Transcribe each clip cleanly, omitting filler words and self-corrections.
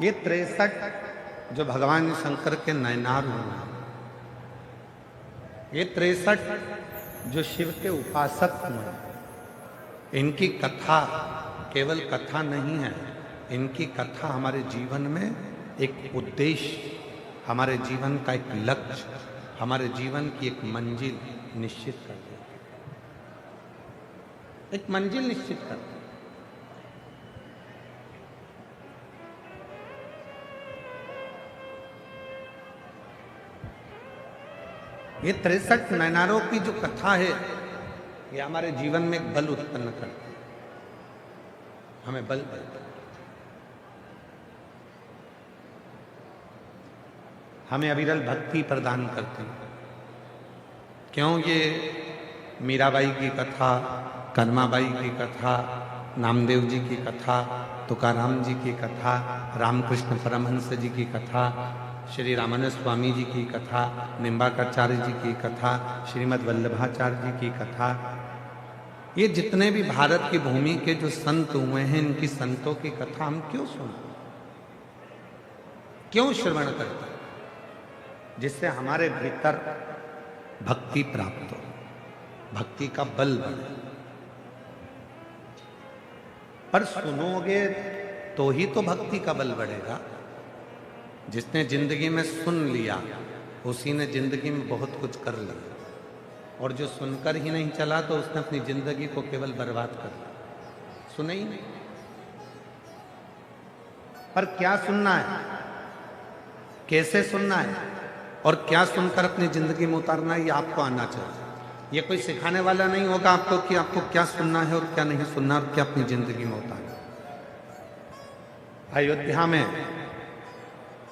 ये 63 जो भगवान शंकर के नयनार हुए, ये 63 जो शिव के उपासक हुए, इनकी कथा केवल कथा नहीं है, इनकी कथा हमारे जीवन में एक उद्देश्य, हमारे जीवन का एक लक्ष्य, हमारे जीवन की एक मंजिल निश्चित कर देती है, एक मंजिल निश्चित कर देती है। ये 63 नैनारों की जो कथा है, ये हमारे जीवन में एक बल उत्पन्न करती है, हमें बल देती है, हमें अविरल भक्ति प्रदान करते हैं। क्यों? ये मीराबाई की कथा, कनमाबाई की कथा, नामदेव जी की कथा, तुकाराम जी की कथा, रामकृष्ण परमहंस जी की कथा, श्री रामानंद स्वामी जी की कथा, निम्बाकाचार्य जी की कथा, श्रीमद् वल्लभाचार्य जी की कथा, ये जितने भी भारत की भूमि के जो संत हुए हैं, इनकी संतों की कथा हम क्यों सुनते, क्यों श्रवण करते, जिससे हमारे भीतर भक्ति प्राप्त हो, भक्ति का बल बढ़े। पर सुनोगे तो ही तो भक्ति का बल बढ़ेगा। जिसने जिंदगी में सुन लिया, उसी ने जिंदगी में बहुत कुछ कर लिया, और जो सुनकर ही नहीं चला तो उसने अपनी जिंदगी को केवल बर्बाद कर दिया, सुने ही नहीं। पर क्या सुनना है, कैसे सुनना है, और क्या सुनकर अपनी जिंदगी में उतारना है, ये आपको आना चाहिए। ये कोई सिखाने वाला नहीं होगा आपको कि आपको क्या सुनना है और क्या नहीं सुनना, और क्या अपनी जिंदगी में उतारना। अयोध्या में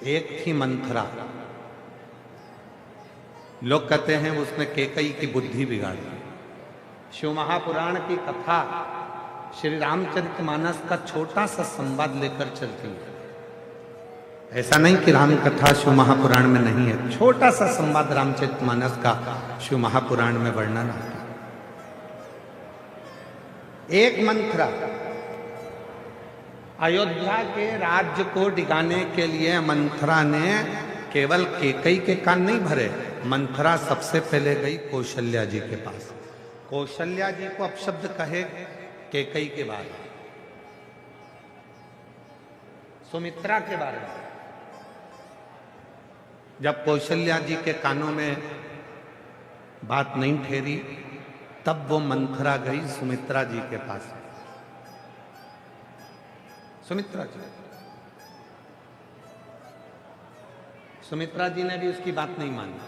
एक थी मंथरा, लोग कहते हैं उसने कैकेयी की बुद्धि बिगाड़ दी। शिव महापुराण की कथा श्री रामचरितमानस का छोटा सा संवाद लेकर चलती है। ऐसा नहीं कि राम कथा शिव महापुराण में नहीं है, छोटा सा संवाद रामचरितमानस का शिव महापुराण में वर्णन आता है। एक मंथरा अयोध्या के राज्य को डिगाने के लिए मंथरा ने केवल कैकेयी के कान नहीं भरे, मंथरा सबसे पहले गई कौशल्या जी के पास। कौशल्या जी को अपशब्द कहे कैकेयी के बारे में, सुमित्रा के बारे में। जब कौशल्या जी के कानों में बात नहीं ठहरी, तब वो मंथरा गई सुमित्रा जी के पास। सुमित्रा जी ने भी उसकी बात नहीं मानी।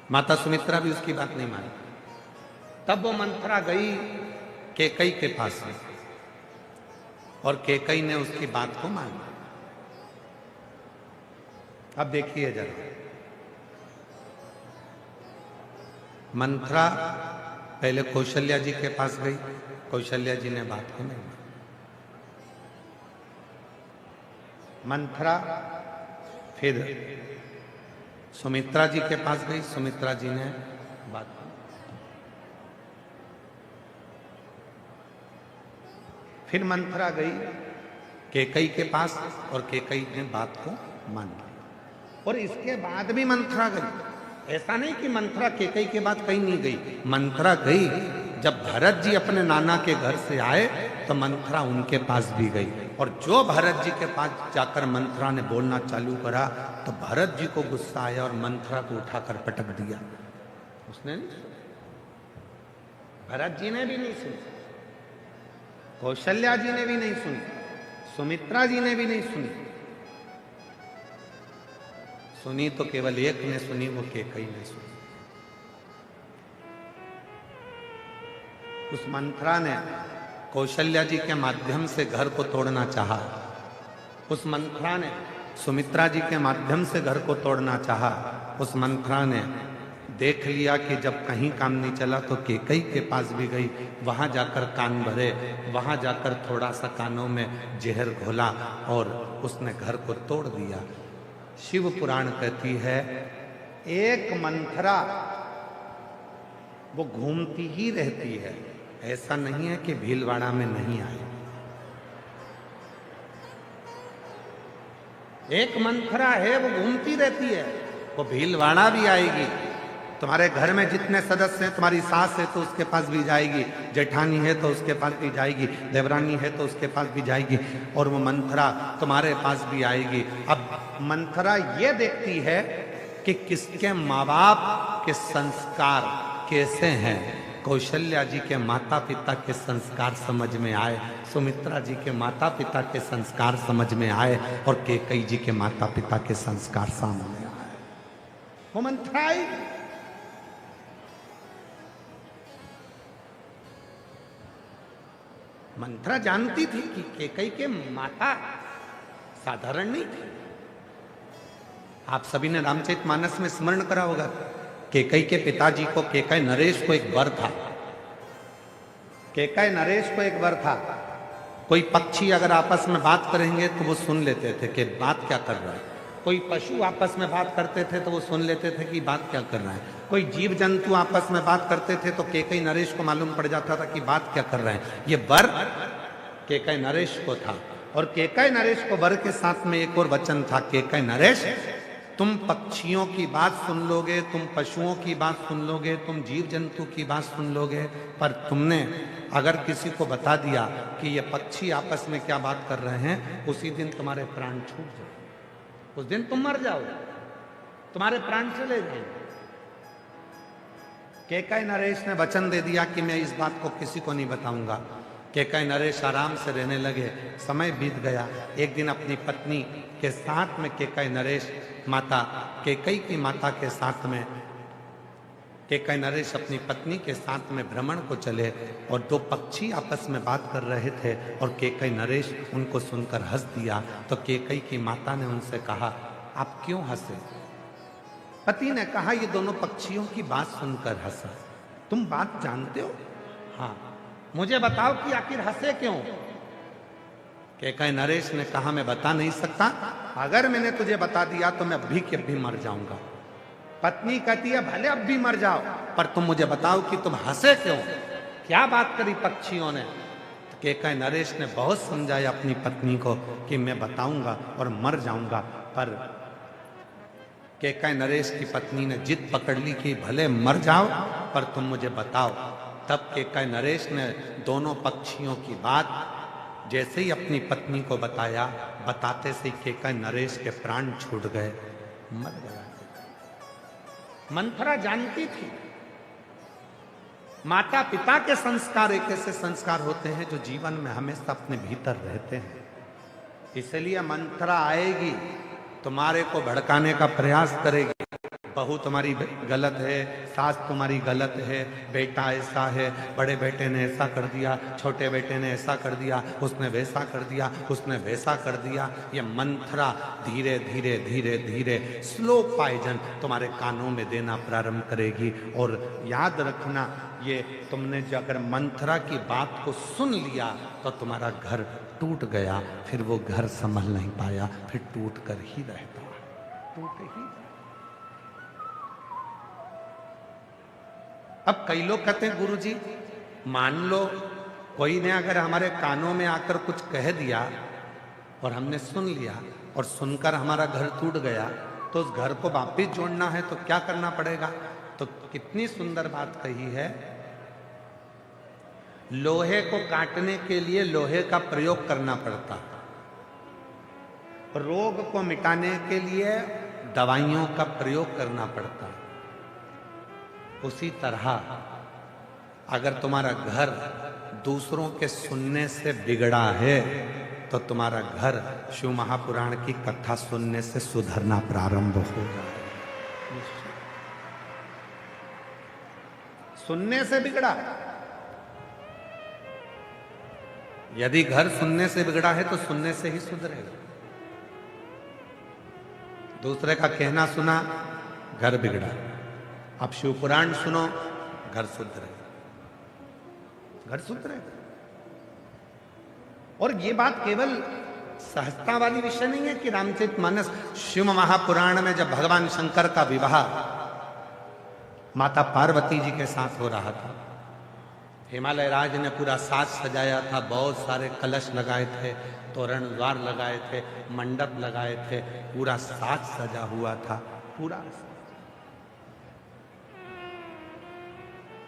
माता सुमित्रा भी उसकी बात नहीं मानी। तब वो मंथरा गई कैकेयी के पास में, और कैकेयी ने उसकी बात को माना। अब देखिए जरा, मंथरा पहले कौशल्या जी के पास गई, कौशल्या जी ने बात को नहीं माना। मंथरा फिर सुमित्रा जी के पास गई, सुमित्रा जी ने बात को, फिर मंथरा गई कैकेयी के पास, और कैकेयी ने बात को मान लिया। और इसके बाद भी मंथरा गई। ऐसा नहीं कि मंथरा कैकेयी के बाद कहीं नहीं गई, मंथरा गई। जब भरत जी अपने नाना के घर से आए तो मंथरा उनके पास भी गई, और जो भरत जी के पास जाकर मंथरा ने बोलना चालू करा तो भरत जी को गुस्सा आया और मंथरा को उठाकर पटक दिया। उसने नहीं सुना, भरत जी ने भी नहीं सुनी, कौशल्या जी ने भी नहीं सुनी, सुमित्रा जी ने भी नहीं सुनी। सुनी तो केवल एक ने सुनी, वो कैकेयी ने सुनी। उस मंथरा ने कौशल्या जी के माध्यम से घर को तोड़ना चाहा, उस मंथरा ने सुमित्रा जी के माध्यम से घर को तोड़ना चाहा। उस मंथरा ने देख लिया कि जब कहीं काम नहीं चला तो कैकेयी के पास भी गई, वहां जाकर कान भरे, वहां जाकर थोड़ा सा कानों में जहर घोला और उसने घर को तोड़ दिया। शिव पुराण कहती है, एक मंथरा वो घूमती ही रहती है। ऐसा नहीं है कि भीलवाड़ा में नहीं आए। एक मंथरा है, वो घूमती रहती है, वो भीलवाड़ा भी आएगी। तुम्हारे घर में जितने सदस्य हैं, तुम्हारी सास है तो उसके पास भी जाएगी, जेठानी है तो उसके पास भी जाएगी, देवरानी है तो उसके पास भी जाएगी, और वो मंथरा तुम्हारे पास भी आएगी। अब मंथरा ये देखती है कि किसके माँ बाप के संस्कार कैसे हैं। कौशल्या जी के माता पिता के संस्कार समझ में आए, सुमित्रा जी के माता पिता के संस्कार समझ में आए, और कैकेयी जी के माता पिता के संस्कार सामने आए। वो मंथरा आई। मंथरा जानती थी कि कैकेयी के माता साधारण नहीं थी। आप सभी ने रामचरितमानस में स्मरण करा होगा, कैकेयी के पिताजी को, कैकेयी नरेश को एक वर था। कैकेयी नरेश को एक वर था, कोई पक्षी अगर आपस में बात करेंगे तो वो सुन लेते थे कि बात क्या कर रहा है। कोई पशु आपस में बात करते थे तो वो सुन लेते थे कि बात क्या कर रहा है। कोई जीव जंतु आपस में बात करते थे तो कैकेयी नरेश को मालूम पड़ जाता था कि बात क्या कर रहे हैं। ये वर कैकेयी नरेश को था, और कैकेयी नरेश को वर के साथ में एक और वचन था, कैकेयी नरेश तुम पक्षियों की बात सुन लोगे, तुम पशुओं की बात सुन लोगे, तुम जीव जंतु की बात सुन लोगे, पर तुमने अगर किसी को बता दिया कि ये पक्षी आपस में क्या बात कर रहे हैं, उसी दिन तुम्हारे प्राण छूट जाए, उस दिन तुम मर जाओगे, तुम्हारे प्राण चले जाएंगे। कैकेयी नरेश ने वचन दे दिया कि मैं इस बात को किसी को नहीं बताऊंगा। कैकेयी नरेश आराम से रहने लगे। समय बीत गया। एक दिन अपनी पत्नी के साथ में कैकेयी नरेश माता कैकेयी की माता के साथ में कैकेयी नरेश अपनी पत्नी के साथ में भ्रमण को चले, और दो पक्षी आपस में बात कर रहे थे, और कैकेयी नरेश उनको सुनकर हंस दिया। तो कैकेयी की माता ने उनसे कहा, आप क्यों हंसे? पति ने कहा, ये दोनों पक्षियों की बात सुनकर हंसा। तुम बात जानते हो? हाँ। मुझे बताओ कि आखिर हंसे क्यों? कैकेयी नरेश ने कहा, मैं बता नहीं सकता, अगर मैंने तुझे बता दिया तो मैं अभी के अभी मर जाऊंगा। पत्नी कहती है, भले अब भी मर जाओ, पर तुम मुझे बताओ कि तुम हंसे क्यों, क्या बात करी पक्षियों ने? तो कैकेयी नरेश ने बहुत समझाया अपनी पत्नी को कि मैं बताऊंगा और मर जाऊंगा, पर कैकेयी नरेश की पत्नी ने जिद पकड़ ली कि भले मर जाओ पर तुम मुझे बताओ। तब कैकेयी नरेश ने दोनों पक्षियों की बात जैसे ही अपनी पत्नी को बताया, बताते से कैकेयी नरेश के प्राण छूट गए, मर गया। मंथरा जानती थी माता पिता के संस्कार एक ऐसे संस्कार होते हैं जो जीवन में हमेशा अपने भीतर रहते हैं। इसलिए मंथरा आएगी, तुम्हारे को भड़काने का प्रयास करेगी। बहू तुम्हारी गलत है, सास तुम्हारी गलत है, बेटा ऐसा है, बड़े बेटे ने ऐसा कर दिया, छोटे बेटे ने ऐसा कर दिया, उसने वैसा कर दिया, उसने वैसा कर दिया। ये मंथरा धीरे धीरे धीरे धीरे स्लो पॉइजन तुम्हारे कानों में देना प्रारंभ करेगी। और याद रखना, ये तुमने जो अगर मंथरा की बात को सुन लिया तो तुम्हारा घर टूट गया, फिर वो घर संभल नहीं पाया, फिर टूट कर ही रहता, टूट ही। अब कई लोग कहते हैं, गुरुजी मान लो कोई ने अगर हमारे कानों में आकर कुछ कह दिया और हमने सुन लिया और सुनकर हमारा घर टूट गया, तो उस घर को वापिस जोड़ना है तो क्या करना पड़ेगा? तो कितनी सुंदर बात कही है, लोहे को काटने के लिए लोहे का प्रयोग करना पड़ता, रोग को मिटाने के लिए दवाइयों का प्रयोग करना पड़ता। उसी तरह अगर तुम्हारा घर दूसरों के सुनने से बिगड़ा है तो तुम्हारा घर शिव महापुराण की कथा सुनने से सुधरना प्रारंभ हो जाए। सुनने से बिगड़ा, यदि घर सुनने से बिगड़ा है तो सुनने से ही सुधरेगा। दूसरे का कहना सुना, घर बिगड़ा। अब शिव पुराण सुनो, घर सुधरेगा, घर सुधरेगा। और ये बात केवल सहजता वाली विषय नहीं है कि रामचरितमानस शिव महापुराण में जब भगवान शंकर का विवाह माता पार्वती जी के साथ हो रहा था। हिमालय राज ने पूरा साज सजाया था, बहुत सारे कलश लगाए थे, तोरण द्वार लगाए थे, मंडप लगाए थे, पूरा साज सजा हुआ था, पूरा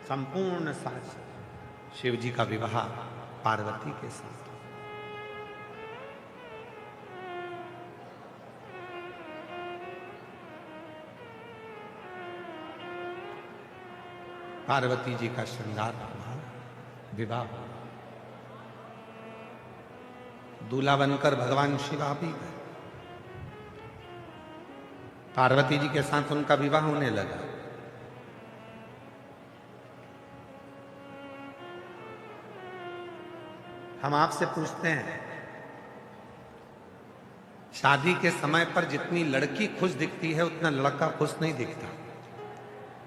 संपूर्ण साज। शिव जी का विवाह पार्वती के साथ। पार्वती जी का श्रृंगार हुआ, विवाह हुआ। दूल्हा बनकर भगवान शिव भी गए। पार्वती जी के साथ उनका विवाह होने लगा। हम आपसे पूछते हैं, शादी के समय पर जितनी लड़की खुश दिखती है उतना लड़का खुश नहीं दिखता।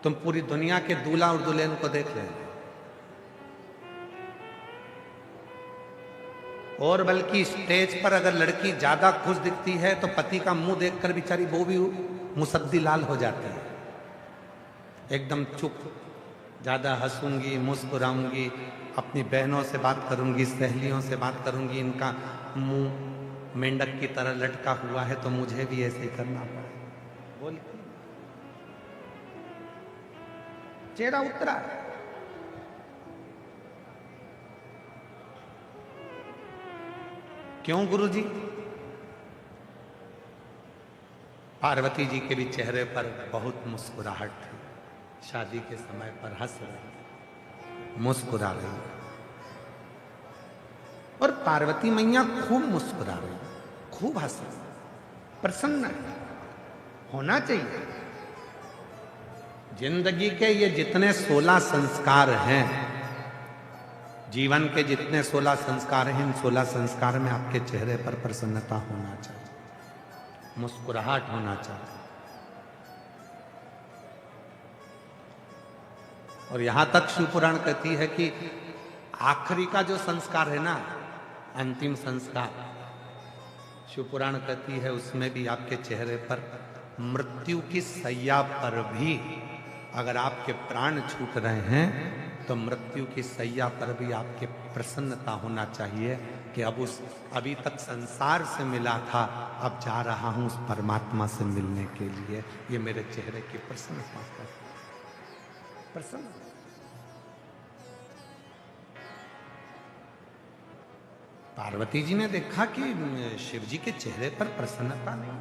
तुम पूरी दुनिया के दूल्हा और दुल्हन को देख लेना, और बल्कि स्टेज पर अगर लड़की ज्यादा खुश दिखती है तो पति का मुंह देखकर बेचारी वो भी मुसद्दी लाल हो जाती है, एकदम चुप। ज्यादा हंसूंगी, मुस्कुराऊंगी, अपनी बहनों से बात करूंगी, सहेलियों से बात करूंगी, इनका मुंह मेंढक की तरह लटका हुआ है तो मुझे भी ऐसे ही करना पड़े बोलती। चेहरा उतरा। क्यों गुरुजी? पार्वती जी के भी चेहरे पर बहुत मुस्कुराहट थी। शादी के समय पर हंस रही, मुस्कुरा रही, और पार्वती मैया खूब मुस्कुरा रही, खूब हंस रही, प्रसन्न होना चाहिए। जिंदगी के ये जितने 16 संस्कार हैं, जीवन के जितने 16 संस्कार हैं, इन 16 संस्कार में आपके चेहरे पर प्रसन्नता होना चाहिए, मुस्कुराहट होना चाहिए। और यहां तक शिवपुराण कहती है कि आखिरी का जो संस्कार है ना, अंतिम संस्कार, शिवपुराण कहती है उसमें भी आपके चेहरे पर मृत्यु की सैया पर भी अगर आपके प्राण छूट रहे हैं तो मृत्यु की सैया पर भी आपके प्रसन्नता होना चाहिए कि अभी तक संसार से मिला था, अब जा रहा हूं उस परमात्मा से मिलने के लिए। ये मेरे चेहरे की प्रसन्नता है, प्रसन्न। पार्वती जी ने देखा कि शिव जी के चेहरे पर प्रसन्नता नहीं।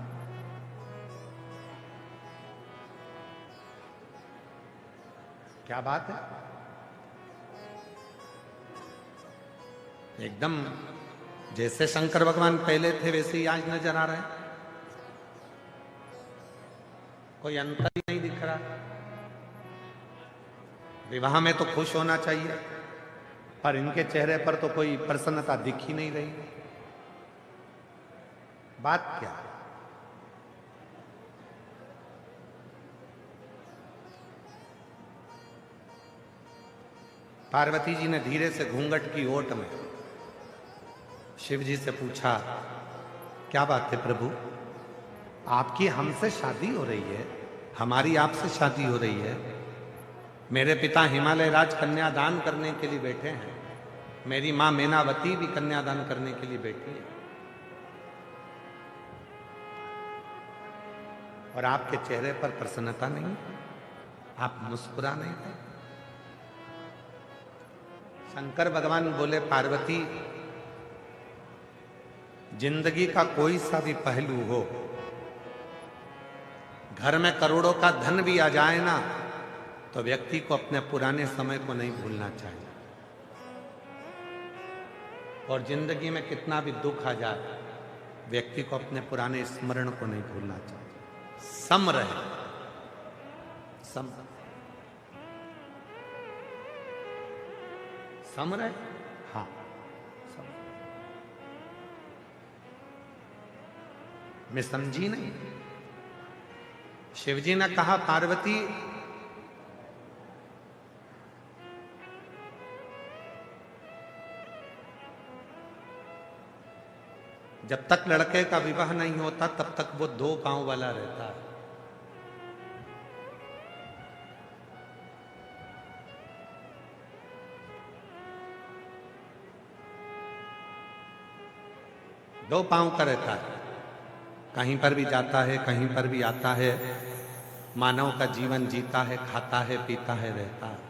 क्या बात है? एकदम जैसे शंकर भगवान पहले थे वैसे ही आज नजर आ रहे हैं, कोई अंतर ही नहीं दिख रहा। विवाह में तो खुश होना चाहिए, पर इनके चेहरे पर तो कोई प्रसन्नता दिख ही नहीं रही। बात क्या है? पार्वती जी ने धीरे से घूंघट की ओट में शिव जी से पूछा, क्या बात है प्रभु, आपकी हमसे शादी हो रही है, हमारी आपसे शादी हो रही है। मेरे पिता हिमालय राज कन्यादान करने के लिए बैठे हैं, मेरी मां मैनावती भी कन्यादान करने के लिए बैठी है, और आपके चेहरे पर प्रसन्नता नहीं, आप मुस्कुरा नहीं थे। शंकर भगवान बोले, पार्वती, जिंदगी का कोई सा भी पहलू हो, घर में करोड़ों का धन भी आ जाए ना, तो व्यक्ति को अपने पुराने समय को नहीं भूलना चाहिए। और जिंदगी में कितना भी दुख आ जाए, व्यक्ति को अपने पुराने स्मरण को नहीं भूलना चाहिए। सम रहे, सम सम रहे, हाँ सम। मैं समझी नहीं। शिवजी ने कहा, पार्वती, जब तक लड़के का विवाह नहीं होता तब तक वो 2 पांव वाला रहता है। दो पांव का रहता है, कहीं पर भी जाता है, कहीं पर भी आता है, मानव का जीवन जीता है, खाता है, पीता है, रहता है।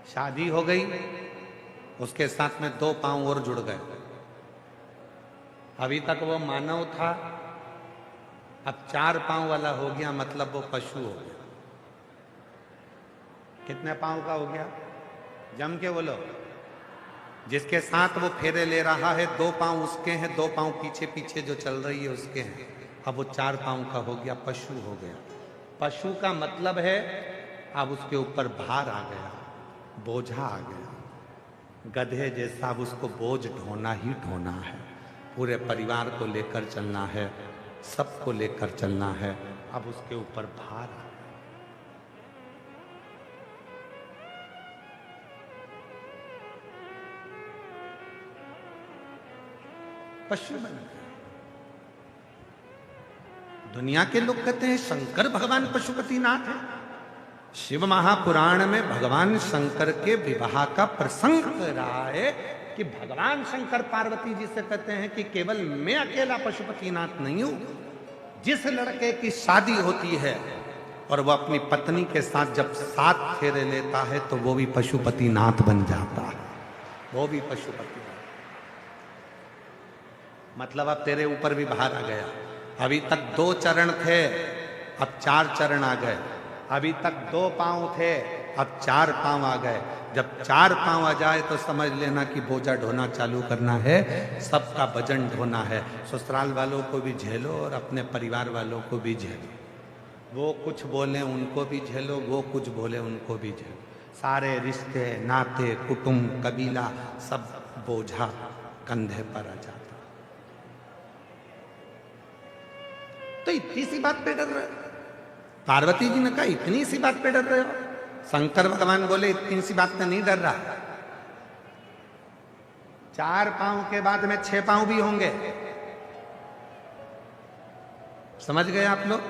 शादी हो गई, उसके साथ में दो पांव और जुड़ गए। अभी तक वो मानव था, अब चार पांव वाला हो गया, मतलब वो पशु हो गया। कितने पांव का हो गया? जम के बोलो। जिसके साथ वो फेरे ले रहा है, दो पांव उसके हैं, दो पांव पीछे पीछे जो चल रही है उसके हैं। अब वो चार पांव का हो गया, पशु हो गया। पशु का मतलब है अब उसके ऊपर भार आ गया, बोझा आ गया। गधे जैसा अब उसको बोझ ढोना ही ढोना है। पूरे परिवार को लेकर चलना है, सबको लेकर चलना है। अब उसके ऊपर भार आ गया। पशु बन गया। दुनिया के लोग कहते हैं शंकर भगवान पशुपतिनाथ है। शिव महापुराण में भगवान शंकर के विवाह का प्रसंग कह रहा है कि भगवान शंकर पार्वती जी से कहते हैं कि केवल मैं अकेला पशुपतिनाथ नहीं हूं। जिस लड़के की शादी होती है और वह अपनी पत्नी के साथ जब 7 फेरे लेता है तो वो भी पशुपतिनाथ बन जाता है। वो भी पशुपतिनाथ। मतलब अब तेरे ऊपर भी भार आ गया। अभी तक 2 चरण थे, अब 4 चरण आ गए। अभी तक 2 पांव थे, अब 4 पांव आ गए। जब 4 पांव आ जाए तो समझ लेना कि बोझा ढोना चालू करना है, सबका वजन ढोना है। ससुराल वालों को भी झेलो और अपने परिवार वालों को भी झेलो। वो कुछ बोले उनको भी झेलो, वो कुछ बोले उनको भी झेलो। सारे रिश्ते, नाते, कुटुंब, कबीला, सब बोझा कंधे पर आ जाता। तो इतनी सी बात पे डर रहे हो? पार्वती जी ने कहा इतनी सी बात पे डर रहे हो? शंकर भगवान बोले इतनी सी बात पे नहीं डर रहा। 4 पांव के बाद में 6 पांव भी होंगे। समझ गए आप लोग?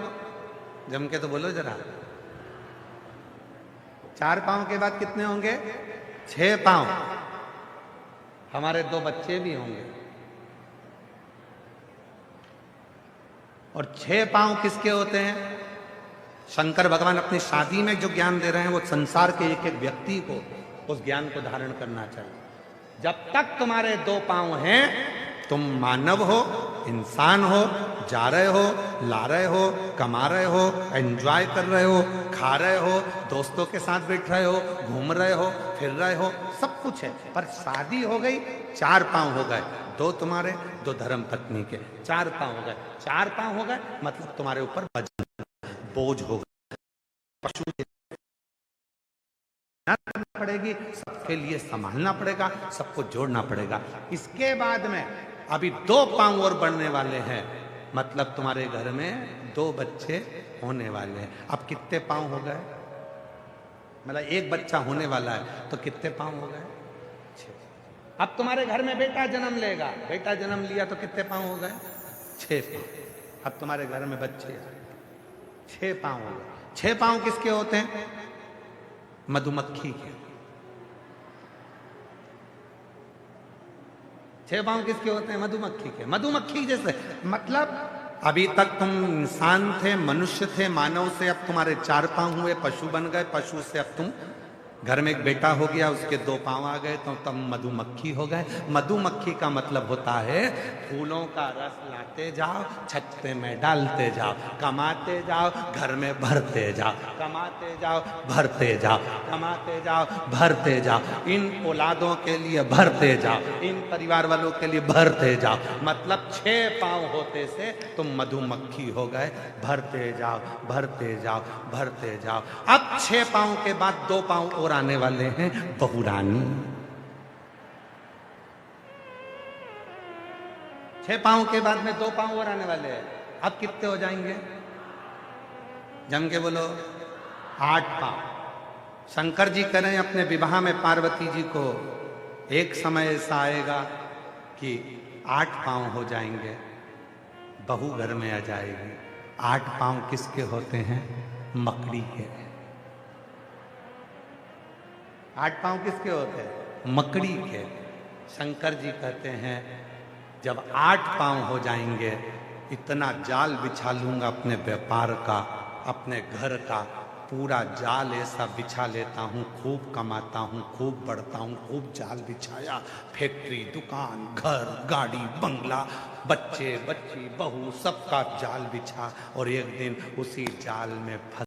जम के तो बोलो जरा। 4 पांव के बाद कितने होंगे? 6 पांव। हमारे 2 बच्चे भी होंगे। और 6 पांव किसके होते हैं? शंकर भगवान अपनी शादी में जो ज्ञान दे रहे हैं वो संसार के एक एक व्यक्ति को उस ज्ञान को धारण करना चाहिए। जब तक तुम्हारे 2 पांव हैं, तुम मानव हो, इंसान हो, जा रहे हो, ला रहे हो, कमा रहे हो, एंजॉय कर रहे हो, खा रहे हो, दोस्तों के साथ बैठ रहे हो, घूम रहे हो, फिर रहे हो, सब कुछ है। पर शादी हो गई, 4 पांव हो गए। 2 तुम्हारे, 2 धर्म पत्नी के, 4 पांव हो गए। 4 पांव हो गए मतलब तुम्हारे ऊपर वजन, बोझ हो गया। पशु पड़ेगी, सबके लिए संभालना पड़ेगा, सबको जोड़ना पड़ेगा। इसके बाद में अभी 2 पांव और बढ़ने वाले हैं, मतलब तुम्हारे घर में 2 बच्चे होने वाले हैं। अब कितने पांव हो गए? मतलब एक बच्चा होने वाला है तो कितने पांव हो गए? 6। अब तुम्हारे घर में बेटा जन्म लेगा, बेटा जन्म लिया तो कितने पांव हो गए? 6 पांव। अब तुम्हारे घर में बच्चे 6 पांव हो गए। 6 पांव किसके होते हैं? मधुमक्खी के। 6 पांव किसके होते हैं? मधुमक्खी के। मधुमक्खी जैसे, मतलब अभी तक तुम इंसान थे, मनुष्य थे, मानव से अब तुम्हारे 4 पांव हुए, पशु बन गए। पशु से अब तुम घर में एक बेटा हो गया, उसके 2 पांव आ गए तो तुम मधुमक्खी हो गए। मधुमक्खी का मतलब होता है फूलों का रस लाते जाओ, छत्ते में डालते जाओ, कमाते जाओ, घर में भरते जाओ, कमाते जाओ, भरते जाओ, कमाते जाओ, भरते जाओ। इन औलादों के लिए भरते जाओ, इन परिवार वालों के लिए भरते जाओ। मतलब 6 पांव होते से तुम मधुमक्खी हो गए। भरते जाओ, भरते जाओ, भरते जाओ। अब 6 पांव के बाद 2 पांव और आने वाले हैं, बहुरानी। 6 पांव के बाद में 2 पांव और आने वाले हैं। अब कितने हो जाएंगे? जम के बोलो। 8 पांव। शंकर जी कह रहे हैं अपने विवाह में पार्वती जी को, एक समय ऐसा आएगा कि 8 पांव हो जाएंगे, बहू घर में आ जाएगी। 8 पांव किसके होते हैं? मकड़ी के। 8 पांव किसके होते हैं? मकड़ी के। शंकर जी कहते हैं जब 8 पांव हो जाएंगे इतना जाल बिछा लूंगा अपने व्यापार का, अपने घर का, पूरा जाल ऐसा बिछा लेता हूँ, खूब कमाता हूँ, खूब बढ़ता हूँ, खूब जाल बिछाया, फैक्ट्री, दुकान, घर, गाड़ी, बंगला, बच्चे, बच्ची, बहू, सबका जाल बिछा और एक दिन उसी जाल में फंस